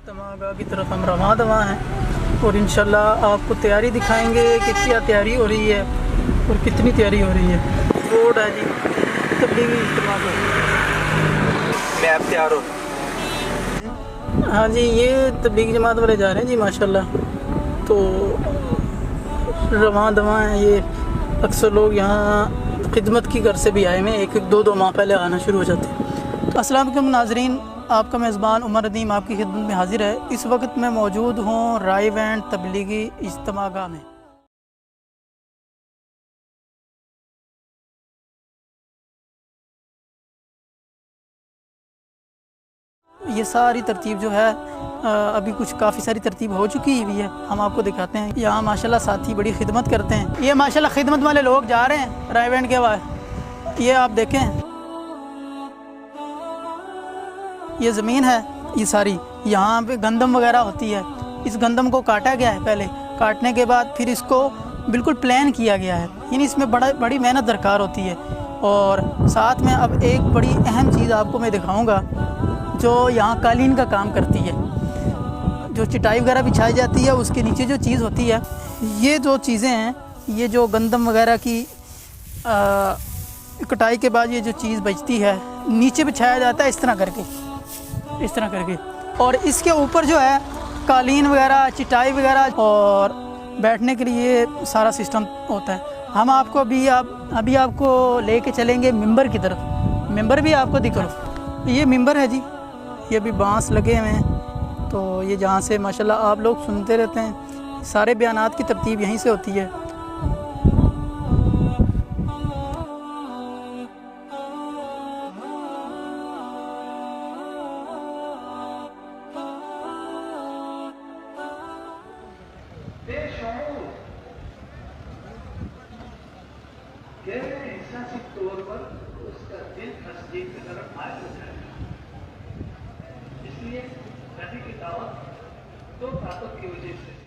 इज्तिमा की तरफ हम रवां दवा हैं और इंशाल्लाह आपको तैयारी दिखाएंगे कि क्या तैयारी हो रही है और कितनी तैयारी हो रही है। रोड है जी तबलीगी इज्तिमा का। मैं आप तैयार हो? हाँ जी, ये तबलीगी जमात वाले जा रहे हैं जी माशाल्लाह। तो रवां दवा हैं ये। अक्सर लोग यहाँ खिदमत की घर से भी आए हुए, एक दो माह पहले आना शुरू हो जाते हैं। तो अस्सलाम वालेकुम नाजरीन, आपका मेज़बान उमर नदीम आपकी खिदमत में हाजिर है। इस वक्त मैं मौजूद हूँ रायवैंड तबलीगी इज्तिमा में। ये सारी तरतीब जो है अभी कुछ काफ़ी सारी तरतीब हो चुकी हुई है, हम आपको दिखाते हैं। यहाँ माशाल्लाह साथी बड़ी खिदमत करते हैं। ये माशाल्लाह खिदमत वाले लोग जा रहे हैं रायवैंड के बाद। ये आप देखें, ये ज़मीन है ये सारी, यहाँ पे गंदम वगैरह होती है। इस गंदम को काटा गया है, पहले काटने के बाद फिर इसको बिल्कुल प्लान किया गया है। यानी इसमें बड़ी मेहनत दरकार होती है। और साथ में अब एक बड़ी अहम चीज़ आपको मैं दिखाऊंगा जो यहाँ कालीन का काम करती है। जो चटाई वगैरह बिछाई जाती है उसके नीचे जो चीज़ होती है, ये जो चीज़ें हैं, ये जो गंदम वगैरह की कटाई के बाद ये जो चीज़ बचती है नीचे बिछाया जाता है इस तरह करके। और इसके ऊपर जो है कालीन वगैरह, चटाई वगैरह और बैठने के लिए सारा सिस्टम होता है। हम आपको अभी आपको लेके चलेंगे मिंबर की तरफ। मिंबर भी आपको दिखा, ये मिंबर है जी। ये भी बांस लगे हुए हैं। तो ये जहाँ से माशाल्लाह आप लोग सुनते रहते हैं, सारे बयानात की तरतीब यहीं से होती है। तौर पर उसका दिल तस्दीक की तरफ आ जाएगा। इसलिए नबी की दावत दो ताकत की वजह से